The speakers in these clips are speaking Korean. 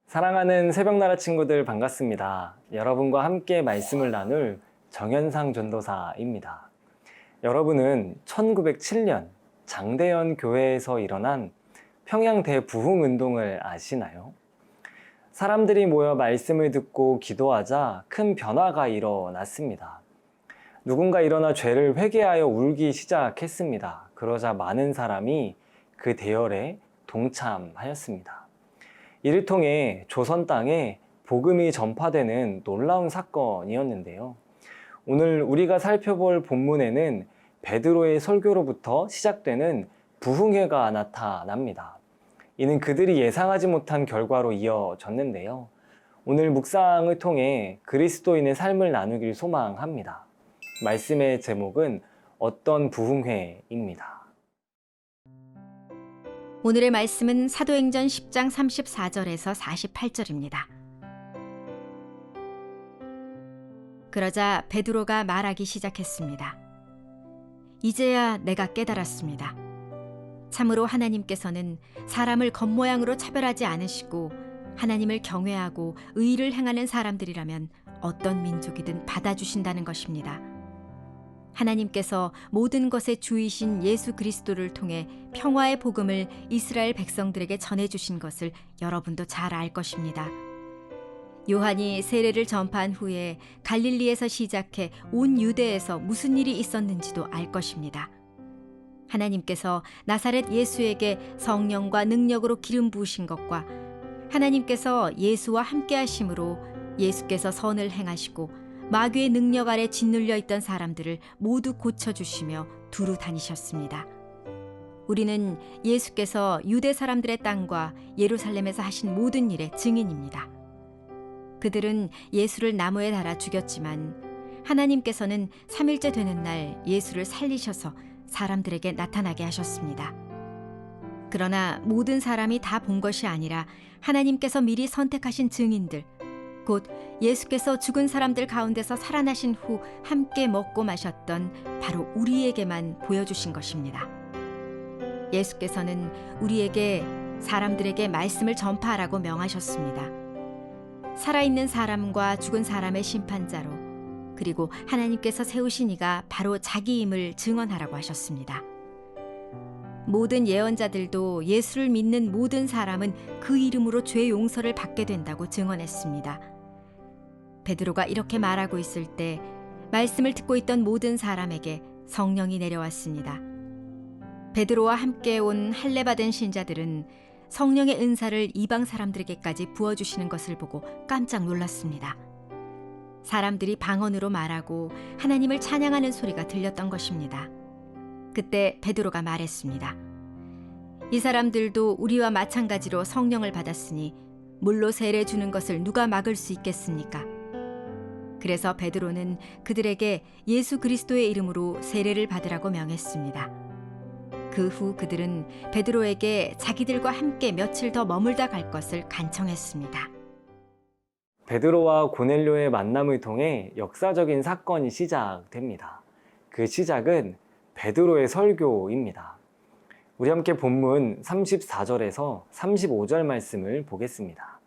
사랑하는 새벽나라 친구들 반갑습니다. 여러분과 함께 말씀을 나눌 정현상 전도사입니다. 여러분은 1907년 장대현 교회에서 일어난 평양 대부흥운동을 아시나요? 사람들이 모여 말씀을 듣고 기도하자 큰 변화가 일어났습니다. 누군가 일어나 죄를 회개하여 울기 시작했습니다. 그러자 많은 사람이 그 대열에 동참하였습니다. 이를 통해 조선 땅에 복음이 전파되는 놀라운 사건이었는데요. 오늘 우리가 살펴볼 본문에는 베드로의 설교로부터 시작되는 부흥회가 나타납니다. 이는 그들이 예상하지 못한 결과로 이어졌는데요. 오늘 묵상을 통해 그리스도인의 삶을 나누길 소망합니다. 말씀의 제목은 어떤 부흥회입니다. 오늘의 말씀은 사도행전 10장 34절에서 48절입니다. 그러자 베드로가 말하기 시작했습니다. 이제야 내가 깨달았습니다. 참으로 하나님께서는 사람을 겉모양으로 차별하지 않으시고 하나님을 경외하고 의를 행하는 사람들이라면 어떤 민족이든 받아주신다는 것입니다. 하나님께서 모든 것의 주이신 예수 그리스도를 통해 평화의 복음을 이스라엘 백성들에게 전해주신 것을 여러분도 잘 알 것입니다. 요한이 세례를 전파한 후에 갈릴리에서 시작해 온 유대에서 무슨 일이 있었는지도 알 것입니다. 하나님께서 나사렛 예수에게 성령과 능력으로 기름 부으신 것과 하나님께서 예수와 함께 하심으로 예수께서 선을 행하시고 마귀의 능력 아래 짓눌려 있던 사람들을 모두 고쳐주시며 두루 다니셨습니다. 우리는 예수께서 유대 사람들의 땅과 예루살렘에서 하신 모든 일의 증인입니다. 그들은 예수를 나무에 달아 죽였지만 하나님께서는 3일째 되는 날 예수를 살리셔서 사람들에게 나타나게 하셨습니다. 그러나 모든 사람이 다 본 것이 아니라 하나님께서 미리 선택하신 증인들, 곧 예수께서 죽은 사람들 가운데서 살아나신 후 함께 먹고 마셨던 바로 우리에게만 보여주신 것입니다. 예수께서는 우리에게 사람들에게 말씀을 전파하라고 명하셨습니다. 살아있는 사람과 죽은 사람의 심판자로, 그리고 하나님께서 세우신 이가 바로 자기임을 증언하라고 하셨습니다. 모든 예언자들도 예수를 믿는 모든 사람은 그 이름으로 죄 용서를 받게 된다고 증언했습니다. 베드로가 이렇게 말하고 있을 때 말씀을 듣고 있던 모든 사람에게 성령이 내려왔습니다. 베드로와 함께 온 할례 받은 신자들은 성령의 은사를 이방 사람들에게까지 부어주시는 것을 보고 깜짝 놀랐습니다. 사람들이 방언으로 말하고 하나님을 찬양하는 소리가 들렸던 것입니다. 그때 베드로가 말했습니다. 이 사람들도 우리와 마찬가지로 성령을 받았으니 물로 세례 주는 것을 누가 막을 수 있겠습니까? 그래서 베드로는 그들에게 예수 그리스도의 이름으로 세례를 받으라고 명했습니다. 그 후 그들은 베드로에게 자기들과 함께 며칠 더 머물다 갈 것을 간청했습니다. 베드로와 고넬료의 만남을 통해 역사적인 사건이 시작됩니다. 그 시작은 베드로의 설교입니다. 우리 함께 본문 34절에서 35절 말씀을 보겠습니다.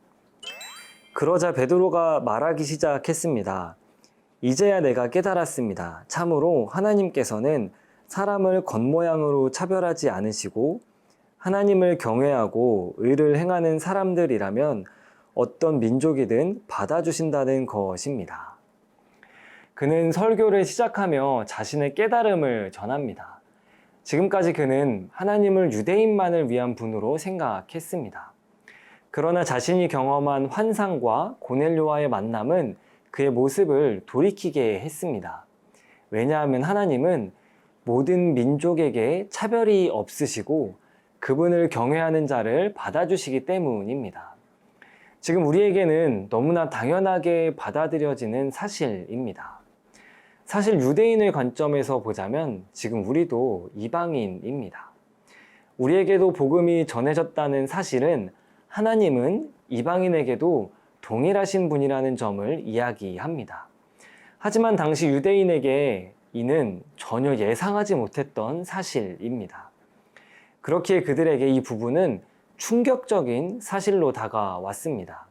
그러자 베드로가 말하기 시작했습니다. 이제야 내가 깨달았습니다. 참으로 하나님께서는 사람을 겉모양으로 차별하지 않으시고 하나님을 경외하고 의를 행하는 사람들이라면 어떤 민족이든 받아주신다는 것입니다. 그는 설교를 시작하며 자신의 깨달음을 전합니다. 지금까지 그는 하나님을 유대인만을 위한 분으로 생각했습니다. 그러나 자신이 경험한 환상과 고넬료와의 만남은 그의 모습을 돌이키게 했습니다. 왜냐하면 하나님은 모든 민족에게 차별이 없으시고 그분을 경외하는 자를 받아주시기 때문입니다. 지금 우리에게는 너무나 당연하게 받아들여지는 사실입니다. 사실 유대인의 관점에서 보자면 지금 우리도 이방인입니다. 우리에게도 복음이 전해졌다는 사실은 하나님은 이방인에게도 동일하신 분이라는 점을 이야기합니다. 하지만 당시 유대인에게 이는 전혀 예상하지 못했던 사실입니다. 그렇기에 그들에게 이 부분은 충격적인 사실로 다가왔습니다.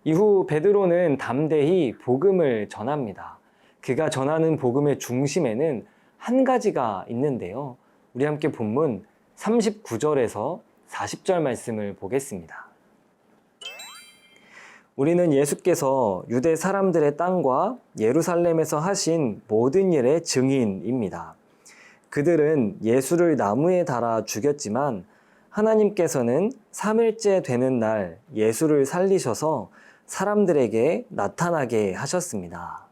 이후 베드로는 담대히 복음을 전합니다. 그가 전하는 복음의 중심에는 한 가지가 있는데요. 우리 함께 본문 39절에서 40절 말씀을 보겠습니다. 우리는 예수께서 유대 사람들의 땅과 예루살렘에서 하신 모든 일의 증인입니다. 그들은 예수를 나무에 달아 죽였지만 하나님께서는 3일째 되는 날 예수를 살리셔서 사람들에게 나타나게 하셨습니다.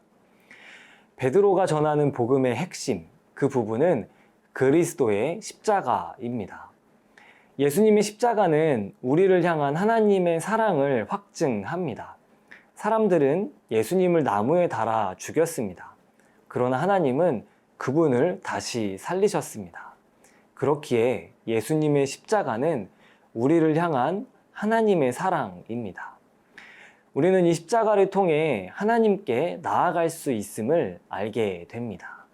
베드로가 전하는 복음의 핵심, 그 부분은 그리스도의 십자가입니다. 예수님의 십자가는 우리를 향한 하나님의 사랑을 확증합니다. 사람들은 예수님을 나무에 달아 죽였습니다. 그러나 하나님은 그분을 다시 살리셨습니다. 그렇기에 예수님의 십자가는 우리를 향한 하나님의 사랑입니다. 우리는 이 십자가를 통해 하나님께 나아갈 수 있음을 알게 됩니다.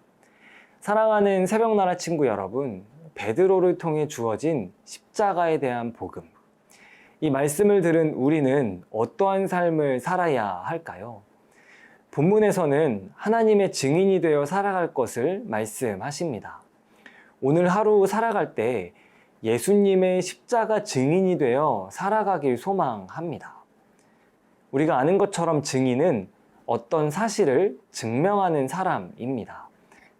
사랑하는 새벽나라 친구 여러분, 베드로를 통해 주어진 십자가에 대한 복음. 이 말씀을 들은 우리는 어떠한 삶을 살아야 할까요? 본문에서는 하나님의 증인이 되어 살아갈 것을 말씀하십니다. 오늘 하루 살아갈 때 예수님의 십자가 증인이 되어 살아가길 소망합니다. 우리가 아는 것처럼 증인은 어떤 사실을 증명하는 사람입니다.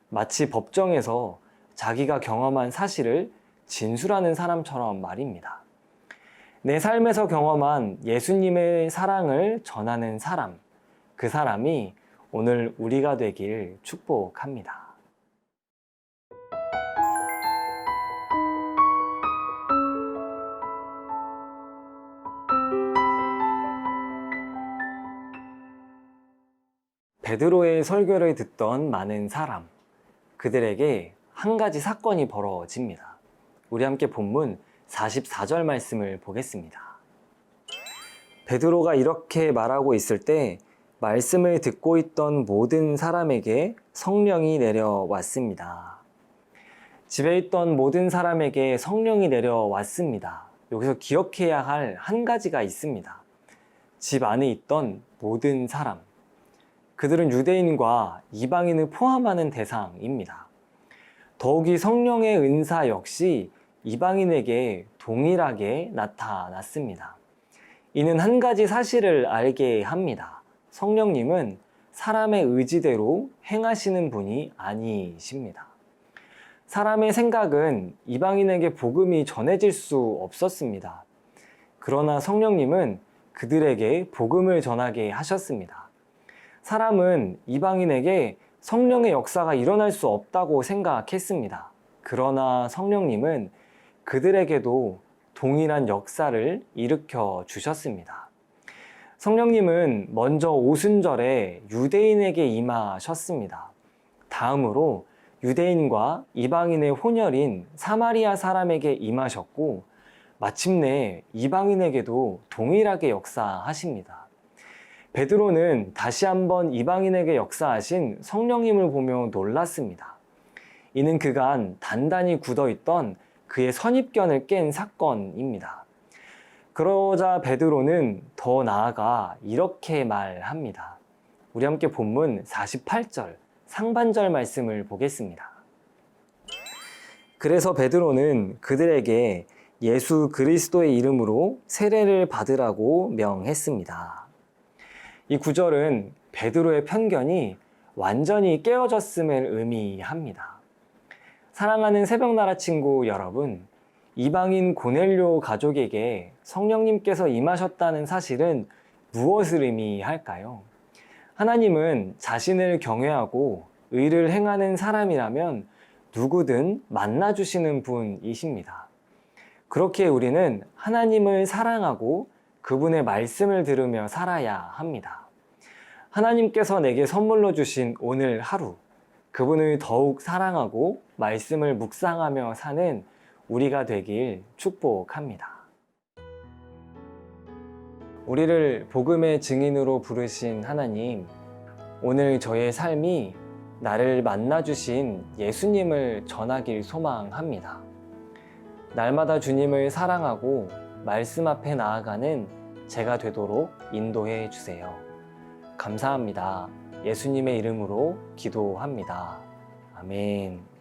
마치 법정에서 자기가 경험한 사실을 진술하는 사람처럼 말입니다. 내 삶에서 경험한 예수님의 사랑을 전하는 사람, 그 사람이 오늘 우리가 되길 축복합니다. 베드로의 설교를 듣던 많은 사람, 그들에게 한 가지 사건이 벌어집니다. 우리 함께 본문 44절 말씀을 보겠습니다. 베드로가 이렇게 말하고 있을 때 말씀을 듣고 있던 모든 사람에게 성령이 내려왔습니다. 집에 있던 모든 사람에게 성령이 내려왔습니다. 여기서 기억해야 할 한 가지가 있습니다. 집 안에 있던 모든 사람. 그들은 유대인과 이방인을 포함하는 대상입니다. 더욱이 성령의 은사 역시 이방인에게 동일하게 나타났습니다. 이는 한 가지 사실을 알게 합니다. 성령님은 사람의 의지대로 행하시는 분이 아니십니다. 사람의 생각은 이방인에게 복음이 전해질 수 없었습니다. 그러나 성령님은 그들에게 복음을 전하게 하셨습니다. 사람은 이방인에게 성령의 역사가 일어날 수 없다고 생각했습니다. 그러나 성령님은 그들에게도 동일한 역사를 일으켜 주셨습니다. 성령님은 먼저 오순절에 유대인에게 임하셨습니다. 다음으로 유대인과 이방인의 혼혈인 사마리아 사람에게 임하셨고 마침내 이방인에게도 동일하게 역사하십니다. 베드로는 다시 한번 이방인에게 역사하신 성령님을 보며 놀랐습니다. 이는 그간 단단히 굳어있던 그의 선입견을 깬 사건입니다. 그러자 베드로는 더 나아가 이렇게 말합니다. 우리 함께 본문 48절 상반절 말씀을 보겠습니다. 그래서 베드로는 그들에게 예수 그리스도의 이름으로 세례를 받으라고 명했습니다. 이 구절은 베드로의 편견이 완전히 깨어졌음을 의미합니다. 사랑하는 새벽나라 친구 여러분, 이방인 고넬료 가족에게 성령님께서 임하셨다는 사실은 무엇을 의미할까요? 하나님은 자신을 경외하고 의를 행하는 사람이라면 누구든 만나주시는 분이십니다. 그렇기에 우리는 하나님을 사랑하고 그분의 말씀을 들으며 살아야 합니다. 하나님께서 내게 선물로 주신 오늘 하루, 그분을 더욱 사랑하고 말씀을 묵상하며 사는 우리가 되길 축복합니다. 우리를 복음의 증인으로 부르신 하나님, 오늘 저의 삶이 나를 만나주신 예수님을 전하길 소망합니다. 날마다 주님을 사랑하고 말씀 앞에 나아가는 제가 되도록 인도해 주세요. 감사합니다. 예수님의 이름으로 기도합니다. 아멘.